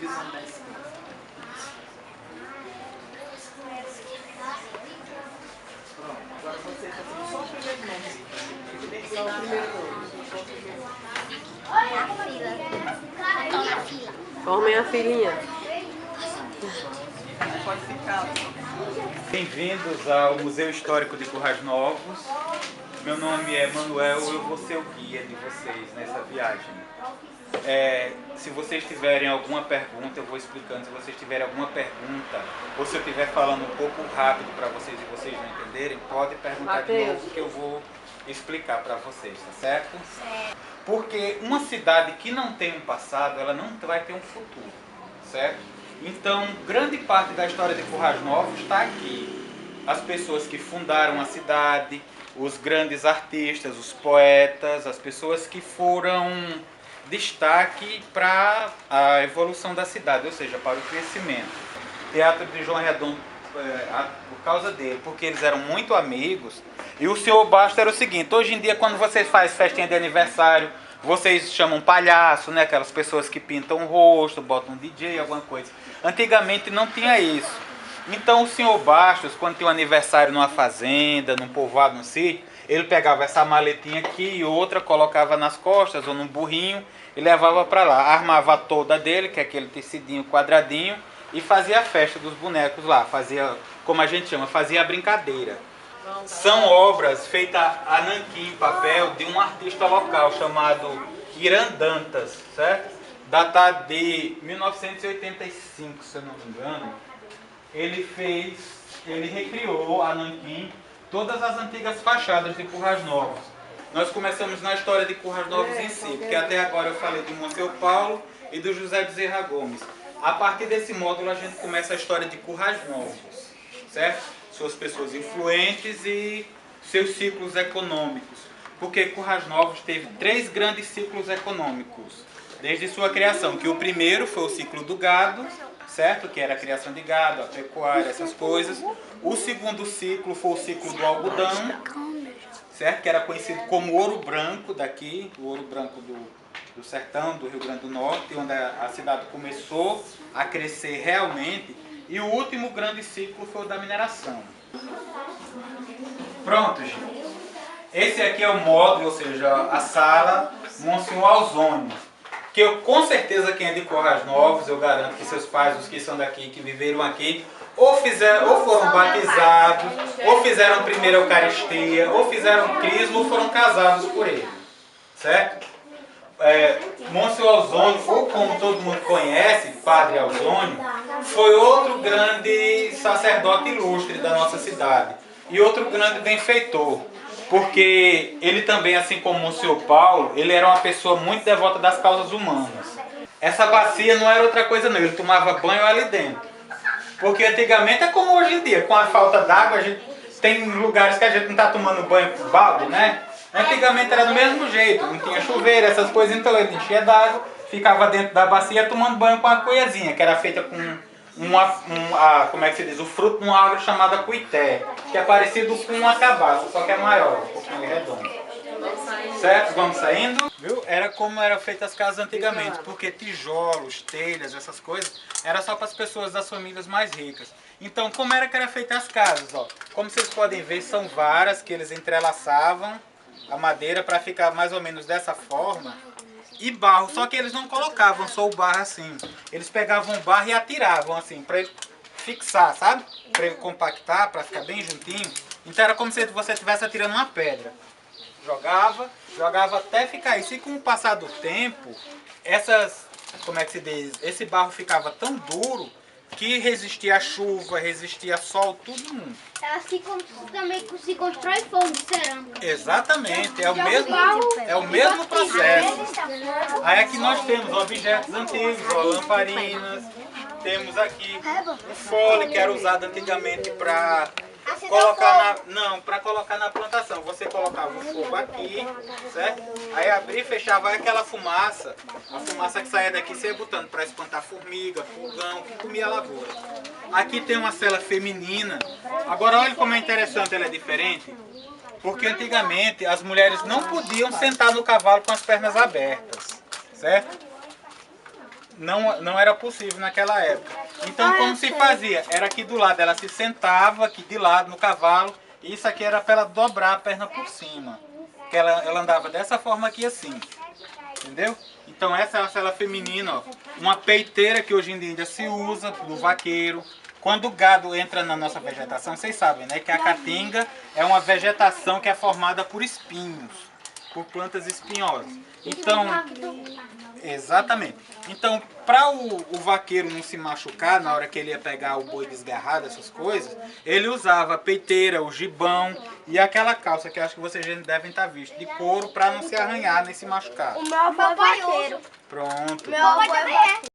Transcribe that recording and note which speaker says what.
Speaker 1: Pronto, agora você está fazendo só o primeiro nome. Só o primeiro nome.
Speaker 2: Formem a filinha.
Speaker 1: Pode ficar. Bem-vindos ao Museu Histórico de Currais Novos. Meu nome é Manuel, eu vou ser o guia de vocês nessa viagem. Se vocês tiverem alguma pergunta, eu vou explicando. Se vocês tiverem alguma pergunta, ou se eu estiver falando um pouco rápido para vocês e vocês não entenderem, pode perguntar de novo que eu vou explicar para vocês, tá certo? Porque uma cidade que não tem um passado, ela não vai ter um futuro, certo? Então, grande parte da história de Currais Novos está aqui. As pessoas que fundaram a cidade, os grandes artistas, os poetas, as pessoas que foram destaque para a evolução da cidade, ou seja, para o crescimento. Teatro de João Redondo, por causa dele, porque eles eram muito amigos. E o senhor Basto era o seguinte: hoje em dia, quando vocês fazem festinha de aniversário, vocês chamam palhaço, né? Aquelas pessoas que pintam o rosto, botam um DJ, alguma coisa. Antigamente não tinha isso. Então o senhor Bastos, quando tinha um aniversário numa fazenda, num povoado, num sítio, ele pegava essa maletinha aqui e outra, colocava nas costas ou num burrinho e levava para lá. Armava a toda dele, que é aquele tecidinho quadradinho, e fazia a festa dos bonecos lá. Fazia, como a gente chama, fazia a brincadeira. São obras feitas a nanquim, em papel, de um artista local chamado Irandantas, certo? Datado de 1985, se eu não me engano. Ele recriou a nanquim todas as antigas fachadas de Currais Novos. Nós começamos na história de Currais Novos em si, porque até agora eu falei de Monsenhor Paulo e do José Bezerra Gomes. A partir desse módulo a gente começa a história de Currais Novos, certo? Suas pessoas influentes e seus ciclos econômicos. Porque Currais Novos teve 3 grandes ciclos econômicos, desde sua criação, que o primeiro foi o ciclo do gado, certo? Que era a criação de gado, a pecuária, essas coisas. O segundo ciclo foi o ciclo do algodão, certo? Que era conhecido como ouro branco daqui, o ouro branco do sertão, do Rio Grande do Norte, onde a cidade começou a crescer realmente. E o último grande ciclo foi o da mineração. Pronto, gente. Esse aqui é o módulo, ou seja, a sala Monsenhor Ausônio. Que eu, com certeza, quem é de Currais Novos, eu garanto que seus pais, os que são daqui, que viveram aqui, ou foram batizados, ou fizeram primeira Eucaristia, ou fizeram crisma, ou foram casados por ele. Certo? Monsenhor Ausônio, ou como todo mundo conhece, Padre Ausônio, foi outro grande sacerdote ilustre da nossa cidade. E outro grande benfeitor. Porque ele também, assim como Monsenhor Paulo, ele era uma pessoa muito devota das causas humanas. Essa bacia não era outra coisa não, ele tomava banho ali dentro. Porque antigamente é como hoje em dia, com a falta d'água, tem lugares que a gente não está tomando banho com balde, né? Antigamente era do mesmo jeito, não tinha chuveiro, essas coisas, então ele enchia d'água, ficava dentro da bacia tomando banho com a cuiazinha, que era feita com como é que se diz? O fruto de uma árvore chamada cuité, que é parecido com uma cabaça, só que é maior, um pouquinho redondo. Certo? Vamos saindo? Viu? Era como eram feitas as casas antigamente, porque tijolos, telhas, essas coisas, era só para as pessoas das famílias mais ricas. Então, como era que eram feitas as casas? Ó? Como vocês podem ver, são varas que eles entrelaçavam a madeira para ficar mais ou menos dessa forma. E barro, só que eles não colocavam só o barro assim. Eles pegavam o barro e atiravam assim, para ele fixar, sabe? Para ele compactar, para ficar bem juntinho. Então era como se você estivesse atirando uma pedra. Jogava até ficar isso. E com o passar do tempo, como é que se diz? Esse barro ficava tão duro que resistia à chuva, resistia a sol, tudo mundo.
Speaker 3: É assim como também se constrói forno de cerâmica.
Speaker 1: Exatamente, é o mesmo processo. Aí aqui nós temos objetos antigos, ó, lamparinas, temos aqui o fole que era usado antigamente para colocar na plantação. Você colocava o fogo aqui, certo? Aí abria e fechava aquela fumaça, a fumaça que saía daqui você ia botando para espantar formiga, pulgão, que comia a lavoura. Aqui tem uma cela feminina. Agora olha como é interessante, ela é diferente. Porque antigamente as mulheres não podiam sentar no cavalo com as pernas abertas, certo? não era possível naquela época. Então como se fazia? Era aqui do lado, ela se sentava aqui de lado no cavalo, e isso aqui era para ela dobrar a perna por cima. Que ela andava dessa forma aqui assim, entendeu? Então essa é uma sela feminina, ó. Uma peiteira que hoje em dia ainda se usa no vaqueiro. Quando o gado entra na nossa vegetação, vocês sabem, né, que a caatinga é uma vegetação que é formada por espinhos, por plantas espinhosas. Então, exatamente. Então, para o vaqueiro não se machucar na hora que ele ia pegar o boi desgarrado, essas coisas, ele usava a peiteira, o gibão e aquela calça que eu acho que vocês já devem estar visto, de couro, para não se arranhar nem se machucar.
Speaker 2: O meu avô é vaqueiro.
Speaker 1: Pronto.
Speaker 2: Meu avô é vaqueiro.